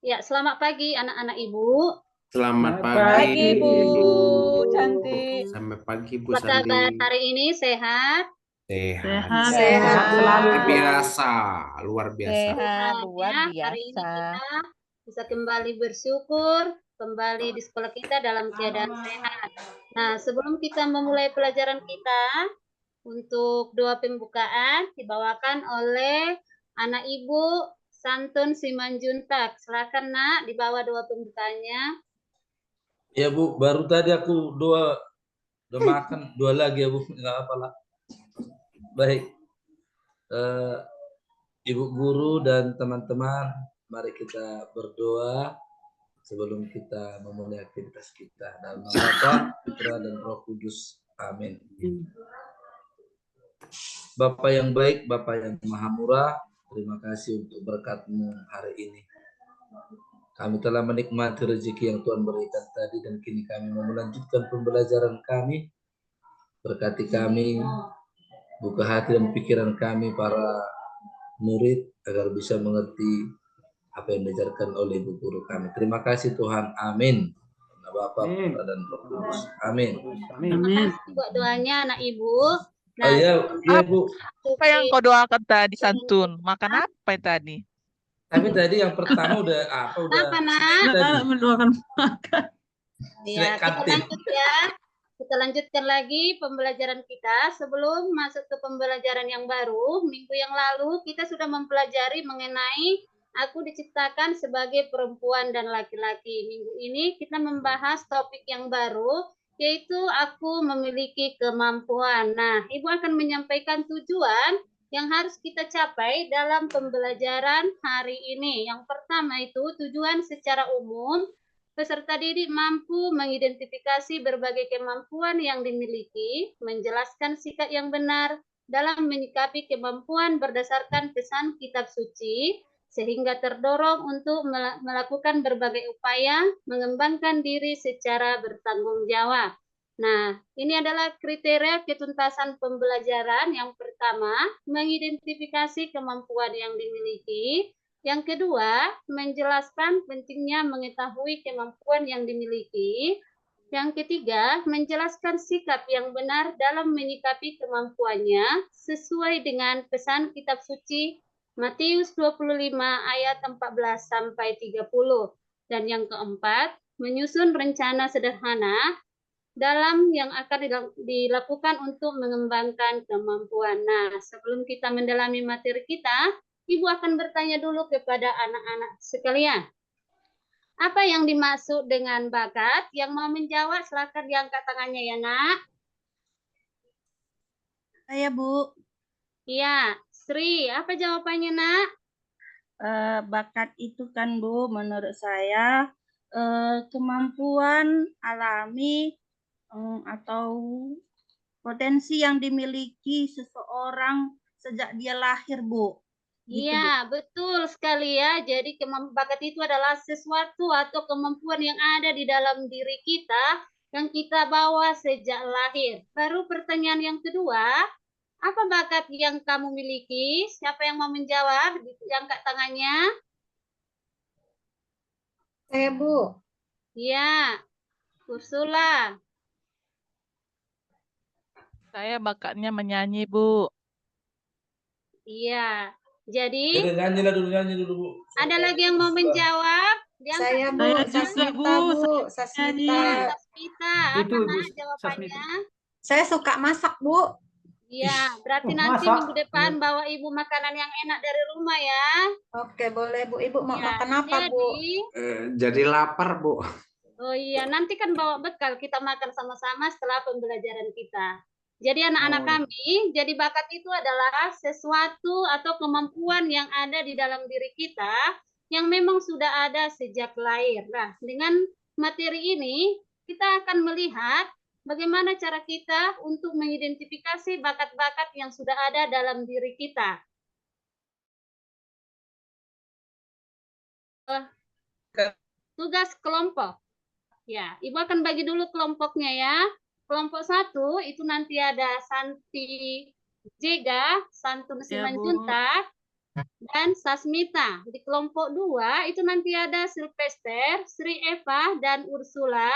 Ya, selamat pagi anak-anak Ibu. Selamat Pagi, pagi. Bu Cantik. Sampai pagi Bu Apa Sandi. kabar hari ini? Sehat? Sehat. Sehat selalu, Luar Bu. biasa, luar biasa. Sehat, Sehat luar ya. Hari ini biasa. kita bisa kembali bersyukur, kembali di sekolah kita dalam keadaan sehat. Nah, sebelum kita memulai pelajaran kita, untuk doa pembukaan dibawakan oleh anak Ibu Santun Simanjuntak. Silakan Nak, dibawa doa pembukaannya. Ya Bu, baru tadi aku udah makan dua lagi ya Bu, nggak apa-apa. Baik, Ibu guru dan teman-teman, mari kita berdoa sebelum kita memulai aktivitas kita. Dalam nama Bapa, Putra dan Roh Kudus. Amin. Bapa yang baik, Bapa yang maha murah, terima kasih untuk berkat-Mu hari ini. Kami telah menikmati rezeki yang Tuhan berikan tadi dan kini kami mau melanjutkan pembelajaran kami. Berkati kami, buka hati dan pikiran kami para murid agar bisa mengerti apa yang diajarkan oleh ibu guru kami. Terima kasih Tuhan. Amin. Bapa, Putra dan Roh Kudus. Amin. Terima kasih buat doanya anak Ibu. Nah, iya Bu. Apa yang kau doakan tadi, Santun? Makan apa tadi? Tapi tadi yang pertama udah apa Nak? tadi. Mendoakan makan. Ya, kita lanjut ya. Kita lanjutkan lagi pembelajaran kita. Sebelum masuk ke pembelajaran yang baru, minggu yang lalu kita sudah mempelajari mengenai aku diciptakan sebagai perempuan dan laki-laki. Minggu ini kita membahas topik yang baru, yaitu aku memiliki kemampuan. Nah, Ibu akan menyampaikan tujuan yang harus kita capai dalam pembelajaran hari ini. Yang pertama itu tujuan secara umum. Peserta didik mampu mengidentifikasi berbagai kemampuan yang dimiliki, menjelaskan sikap yang benar dalam menyikapi kemampuan berdasarkan pesan kitab suci, sehingga terdorong untuk melakukan berbagai upaya mengembangkan diri secara bertanggung jawab. Nah, ini adalah kriteria ketuntasan pembelajaran. Yang pertama, mengidentifikasi kemampuan yang dimiliki. Yang kedua, menjelaskan pentingnya mengetahui kemampuan yang dimiliki. Yang ketiga, menjelaskan sikap yang benar dalam menyikapi kemampuannya sesuai dengan pesan kitab suci Matius 25 ayat 14 sampai 30. Dan yang keempat, menyusun rencana sederhana dalam yang akan dilakukan untuk mengembangkan kemampuan. Nah, sebelum kita mendalami materi kita, Ibu akan bertanya dulu kepada anak-anak sekalian. Apa yang dimaksud dengan bakat? Yang mau menjawab silakan diangkat tangannya ya, Nak. Saya, Bu. Iya, Sri, apa jawabannya, Nak? Bakat itu kan, Bu, menurut saya kemampuan alami atau potensi yang dimiliki seseorang sejak dia lahir, Bu. Gitu, Iya, betul sekali ya. Jadi bakat itu adalah sesuatu atau kemampuan yang ada di dalam diri kita yang kita bawa sejak lahir. Baru pertanyaan yang kedua, apa bakat yang kamu miliki? Siapa yang mau menjawab? Diangkat tangannya. Saya, Bu. Iya, Ursula. Saya bakatnya menyanyi, Bu. Iya. Jadi, Nyanyi dulu Bu. ada lagi yang mau menjawab? Saya, Bu. Sasmita, Bu. Sasmita. Sasmita, apa Nak jawabannya? Saya suka masak, Bu. Iya, berarti nanti minggu depan bawa Ibu makanan yang enak dari rumah ya. Oke, boleh, Bu. Ibu mau Ya, makan apa, Bu? Jadi lapar Bu. Oh iya, nanti kan bawa bekal kita makan sama-sama setelah pembelajaran kita. Jadi anak-anak kami, jadi bakat itu adalah sesuatu atau kemampuan yang ada di dalam diri kita yang memang sudah ada sejak lahir. Nah, dengan materi ini kita akan melihat bagaimana cara kita untuk mengidentifikasi bakat-bakat yang sudah ada dalam diri kita. Tugas kelompok. Ya, Ibu akan bagi dulu kelompoknya ya. Kelompok 1 itu nanti ada Santi Jega, Santun Simanjuntak, dan Sasmita. Di kelompok 2 itu nanti ada Sylvester, Sri Eva, dan Ursula.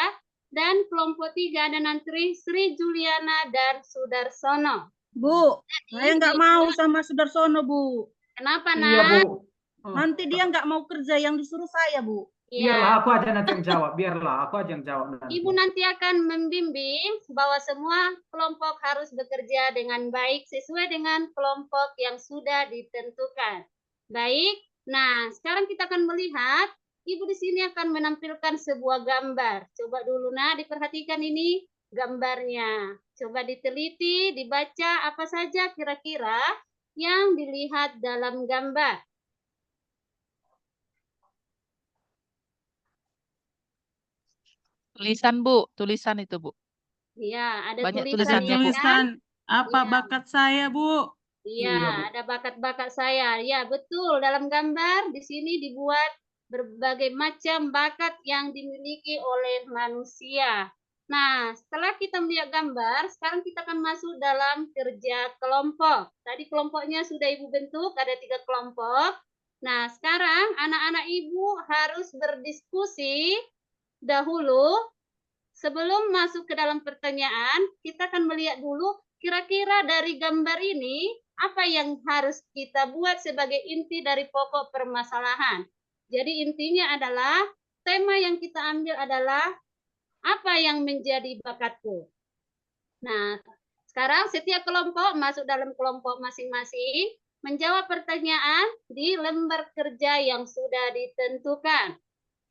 Dan kelompok 3 ada nanti Sri Juliana dan Sudarsono. Bu, saya nggak mau sama Sudarsono, Bu. Kenapa, Iya, Nak? Bu. Nanti dia nggak mau kerja yang disuruh saya, Bu. Biarlah Iya. aku aja nanti yang jawab. Biarlah aku aja yang jawab nanti. Ibu nanti akan membimbing bahwa semua kelompok harus bekerja dengan baik sesuai dengan kelompok yang sudah ditentukan. Baik, nah sekarang kita akan melihat, Ibu di sini akan menampilkan sebuah gambar. Coba dulu, Nah, diperhatikan ini gambarnya. Coba diteliti, dibaca apa saja kira-kira yang dilihat dalam gambar. Tulisan, Bu. Tulisan itu, Bu. Iya, ada Banyak tulisan tulisannya, Bu. Tulisan apa Iya. bakat saya, Bu? Iya, Iya, Bu. ada bakat-bakat saya. Ya, betul. Dalam gambar di sini dibuat berbagai macam bakat yang dimiliki oleh manusia. Nah, setelah kita melihat gambar, sekarang kita akan masuk dalam kerja kelompok. Tadi kelompoknya sudah Ibu bentuk, ada 3 kelompok. Nah, sekarang anak-anak Ibu harus berdiskusi dahulu. Sebelum masuk ke dalam pertanyaan, kita akan melihat dulu kira-kira dari gambar ini apa yang harus kita buat sebagai inti dari pokok permasalahan. Jadi intinya adalah tema yang kita ambil adalah apa yang menjadi bakatku. Nah, sekarang setiap kelompok masuk dalam kelompok masing-masing, menjawab pertanyaan di lembar kerja yang sudah ditentukan.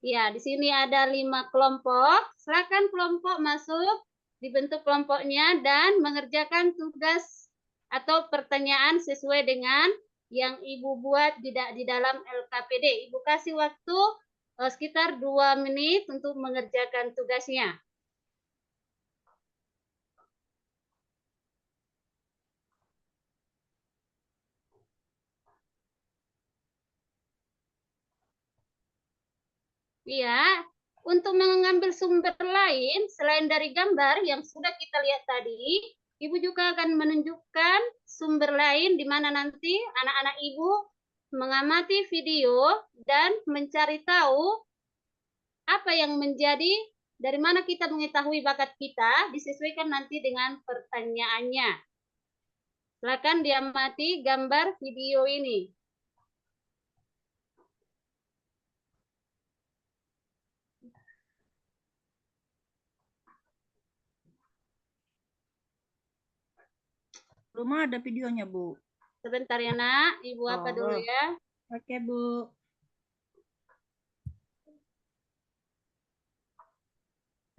Ya, di sini ada 5 kelompok. Silakan kelompok masuk, dibentuk kelompoknya dan mengerjakan tugas atau pertanyaan sesuai dengan yang Ibu buat di dalam LKPD. Ibu kasih waktu sekitar 2 menit untuk mengerjakan tugasnya. Iya, untuk mengambil sumber lain selain dari gambar yang sudah kita lihat tadi, Ibu juga akan menunjukkan sumber lain di mana nanti anak-anak Ibu mengamati video dan mencari tahu apa yang menjadi dari mana kita mengetahui bakat kita disesuaikan nanti dengan pertanyaannya. Silakan diamati gambar video ini. Belum ada videonya, Bu. Sebentar ya, Nak. Ibu apa dulu ya? Oke, Bu.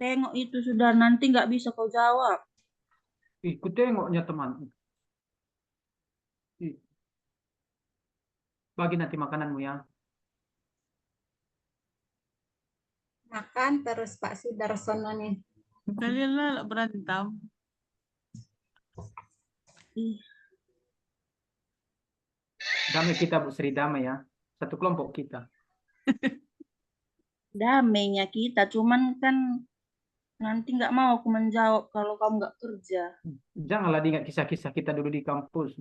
Tengok itu sudah, nanti nggak bisa kau jawab. Ih, ku tengoknya teman. Ih. Bagi nanti makananmu ya. Makan terus Pak Sudarsono nih. Kalian lah berantem. Damai kita, Bu Sri, damai ya. Satu kelompok kita. Damainya kita, cuman kan nanti nggak mau aku menjawab kalau kamu nggak kerja. Janganlah diingat kisah-kisah kita dulu di kampus.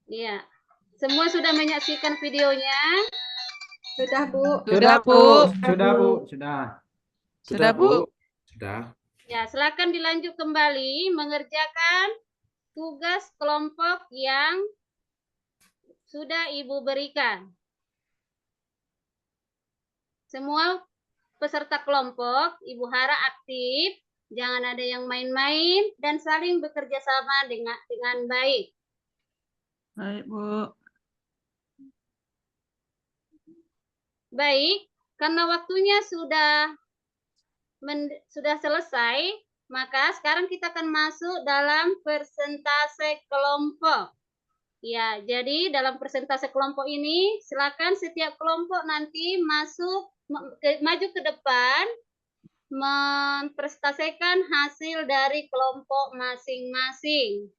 Iya. Semua sudah menyaksikan videonya? Sudah, Bu. Sudah, Bu. Sudah, Bu. Sudah. Sudah, Bu. Sudah. Ya, silakan dilanjut kembali mengerjakan tugas kelompok yang sudah Ibu berikan. Semua peserta kelompok, Ibu harap aktif, jangan ada yang main-main, dan saling bekerja sama dengan baik. Baik, Bu. Baik, karena waktunya sudah selesai, maka sekarang kita akan masuk dalam persentase kelompok. Ya, jadi dalam persentase kelompok ini, silakan setiap kelompok nanti maju ke depan, mempresentasikan hasil dari kelompok masing-masing.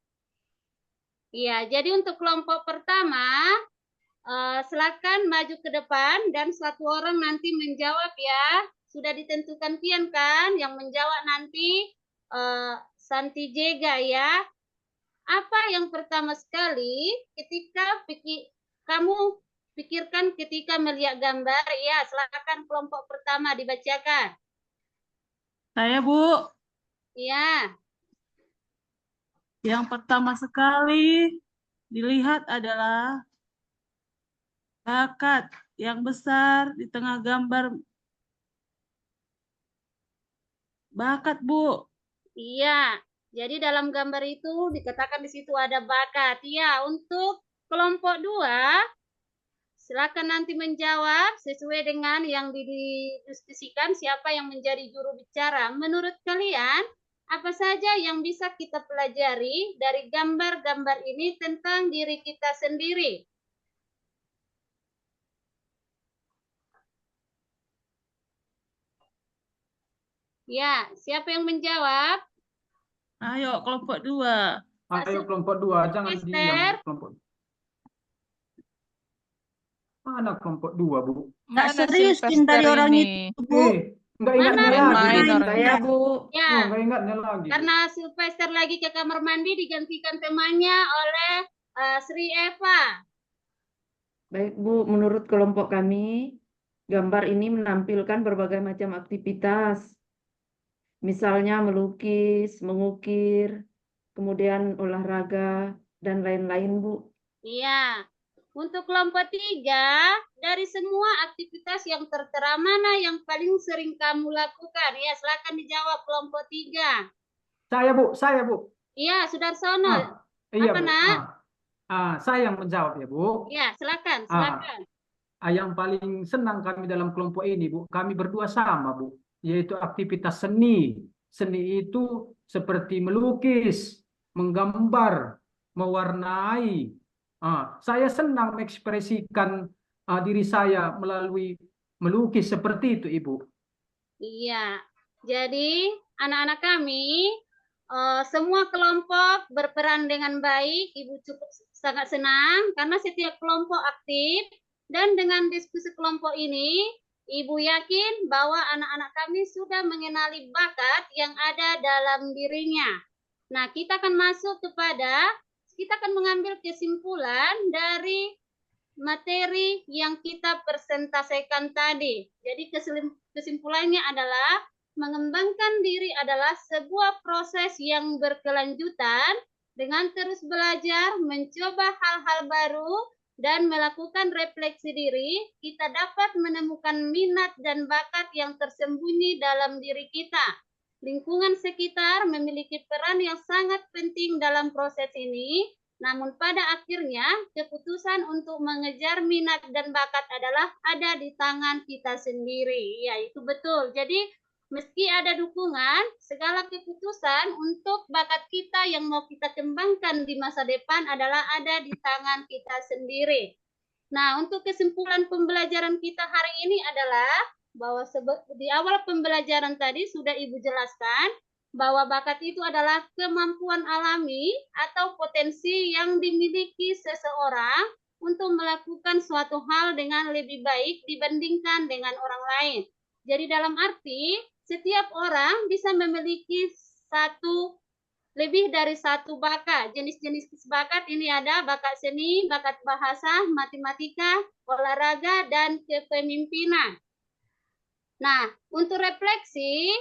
Iya, jadi untuk kelompok pertama, silakan maju ke depan dan satu orang nanti menjawab ya. Sudah ditentukan pian kan? Yang menjawab nanti Santi Jega ya. Apa yang pertama sekali ketika kamu pikirkan ketika melihat gambar? Ya, silakan kelompok pertama dibacakan. Saya, Bu. Iya. Yang pertama sekali dilihat adalah bakat yang besar di tengah gambar. Bakat, Bu. Iya. Jadi dalam gambar itu dikatakan di situ ada bakat. Ya, untuk kelompok 2, silakan nanti menjawab sesuai dengan yang didiskusikan siapa yang menjadi juru bicara. Menurut kalian, apa saja yang bisa kita pelajari dari gambar-gambar ini tentang diri kita sendiri? Ya, siapa yang menjawab? Ayo, kelompok 2. Ayo kelompok 2, jangan diam. Esther. Kelompok. Mana kelompok 2, Bu? Nggak Mana serius Sylvester dari orang ini? itu, Bu. Nggak ingatnya Mana? lagi. Main Bu. orang Saya, Bu. Ya, Nggak ingatnya lagi. Bu. karena Sylvester lagi ke kamar mandi digantikan temannya oleh Sri Eva. Baik, Bu. Menurut kelompok kami, gambar ini menampilkan berbagai macam aktivitas. Misalnya melukis, mengukir, kemudian olahraga, dan lain-lain, Bu. Iya. Untuk kelompok 3, dari semua aktivitas yang tertera mana yang paling sering kamu lakukan? Ya, silakan dijawab kelompok 3. Saya, Bu. Saya, Bu. Iya, Sudarsono. Iya, Apa, Bu. Nak? Saya yang menjawab ya, Bu. Ya, silakan, silakan. Yang paling senang kami dalam kelompok ini, Bu, kami berdua sama, Bu, yaitu aktivitas seni. Seni itu seperti melukis, menggambar, mewarnai. Saya senang mengekspresikan diri saya melalui melukis seperti itu, Ibu. Iya. Jadi, anak-anak kami semua kelompok berperan dengan baik. Ibu cukup sangat senang karena setiap kelompok aktif. Dan dengan diskusi kelompok ini, Ibu yakin bahwa anak-anak kami sudah mengenali bakat yang ada dalam dirinya. Nah, kita akan mengambil kesimpulan dari materi yang kita presentasikan tadi. Jadi kesimpulannya adalah mengembangkan diri adalah sebuah proses yang berkelanjutan dengan terus belajar, mencoba hal-hal baru, dan melakukan refleksi diri, kita dapat menemukan minat dan bakat yang tersembunyi dalam diri kita. Lingkungan sekitar memiliki peran yang sangat penting dalam proses ini, namun pada akhirnya keputusan untuk mengejar minat dan bakat adalah ada di tangan kita sendiri. Ya, itu betul. Jadi meski ada dukungan, segala keputusan untuk bakat kita yang mau kita kembangkan di masa depan adalah ada di tangan kita sendiri. Nah, untuk kesimpulan pembelajaran kita hari ini adalah bahwa di awal pembelajaran tadi sudah Ibu jelaskan bahwa bakat itu adalah kemampuan alami atau potensi yang dimiliki seseorang untuk melakukan suatu hal dengan lebih baik dibandingkan dengan orang lain. Jadi dalam arti setiap orang bisa memiliki lebih dari satu bakat. Jenis-jenis bakat ini ada bakat seni, bakat bahasa, matematika, olahraga, dan kepemimpinan. Nah, untuk refleksi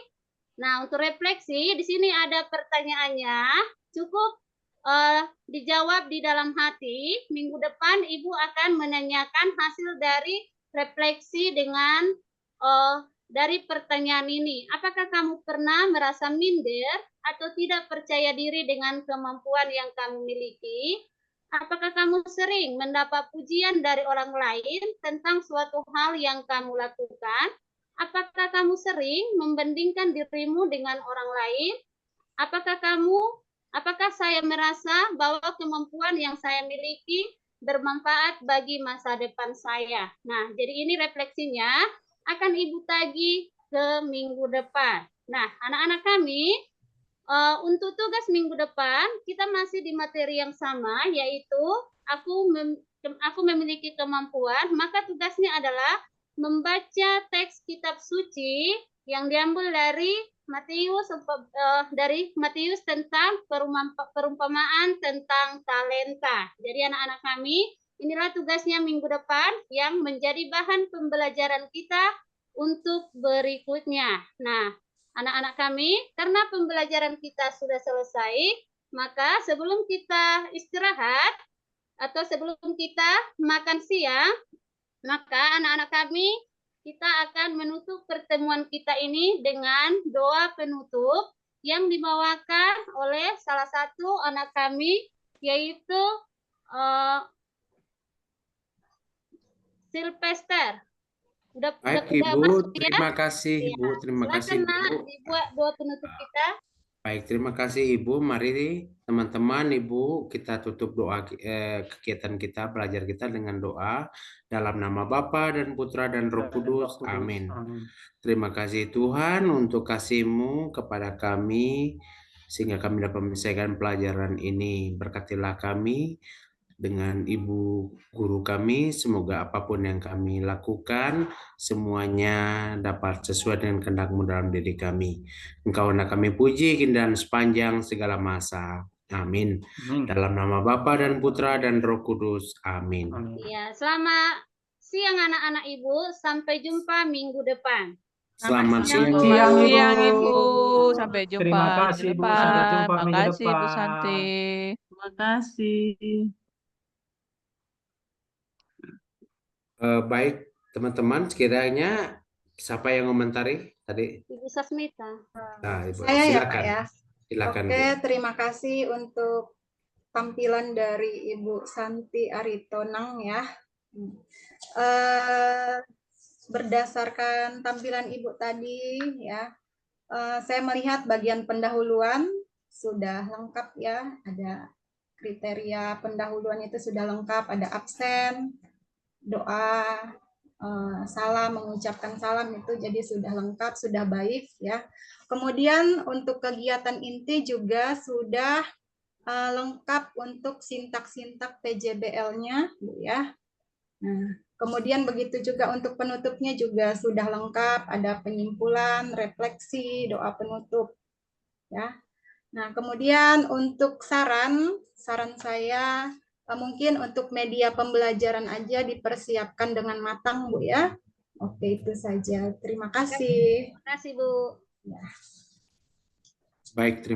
di sini ada pertanyaannya. Cukup dijawab di dalam hati. Minggu depan Ibu akan menanyakan hasil dari refleksi dengan dari pertanyaan ini. Apakah kamu pernah merasa minder atau tidak percaya diri dengan kemampuan yang kamu miliki? Apakah kamu sering mendapat pujian dari orang lain tentang suatu hal yang kamu lakukan? Apakah kamu sering membandingkan dirimu dengan orang lain? Apakah saya merasa bahwa kemampuan yang saya miliki bermanfaat bagi masa depan saya? Nah, jadi ini refleksinya akan Ibu tagih ke minggu depan. Nah, anak-anak kami, Untuk tugas minggu depan, kita masih di materi yang sama, yaitu aku memiliki kemampuan, maka tugasnya adalah membaca teks kitab suci yang diambil dari Matius tentang perumpamaan tentang talenta. Jadi anak-anak kami, inilah tugasnya minggu depan yang menjadi bahan pembelajaran kita untuk berikutnya. Nah, anak-anak kami, karena pembelajaran kita sudah selesai, maka sebelum kita istirahat atau sebelum kita makan siang, maka anak-anak kami, kita akan menutup pertemuan kita ini dengan doa penutup yang dibawakan oleh salah satu anak kami, yaitu Sylvester. Baik Ibu, terima kasih Ibu, terima kasih Silakan, Ibu. dibuat doa penutup kita. Baik, terima kasih Ibu. Mari teman-teman Ibu kita tutup doa kegiatan kita, belajar kita dengan doa dalam nama Bapa dan Putra dan Roh Kudus. Amin. Terima kasih Tuhan untuk kasih-Mu kepada kami sehingga kami dapat menyelesaikan pelajaran ini. Berkatilah kami dengan Ibu Guru kami, semoga apapun yang kami lakukan, semuanya dapat sesuai dengan kehendak-Mu dalam diri kami. Engkau nak kami puji dan sepanjang segala masa. Amin. Dalam nama Bapa dan Putra dan Roh Kudus. Amin. Ya, selamat siang anak-anak Ibu. Sampai jumpa minggu depan. Selamat siang Ibu. Sampai jumpa Terima kasih minggu Bu, sampai depan. jumpa minggu Makasih Bu depan. Santi. Terima kasih. Baik teman-teman, sekiranya siapa yang komentari tadi? Ibu Sasmita. Nah, Ibu, Saya ya silakan. Pak ya. Silakan. Oke, Bu. terima kasih untuk tampilan dari Ibu Santi Aritonang ya. Berdasarkan tampilan Ibu tadi ya, saya melihat bagian pendahuluan sudah lengkap ya. Ada kriteria pendahuluan itu sudah lengkap, ada absen, doa, salam, mengucapkan salam itu jadi sudah lengkap, sudah baik ya. Kemudian untuk kegiatan inti juga sudah lengkap untuk sintak-sintak PJBL-nya ya. Nah, kemudian begitu juga untuk penutupnya juga sudah lengkap, ada penyimpulan, refleksi, doa penutup ya. Nah, kemudian untuk saran saya mungkin untuk media pembelajaran aja dipersiapkan dengan matang Bu ya. Oke, itu saja. Terima kasih. Terima kasih Bu. Baik, terima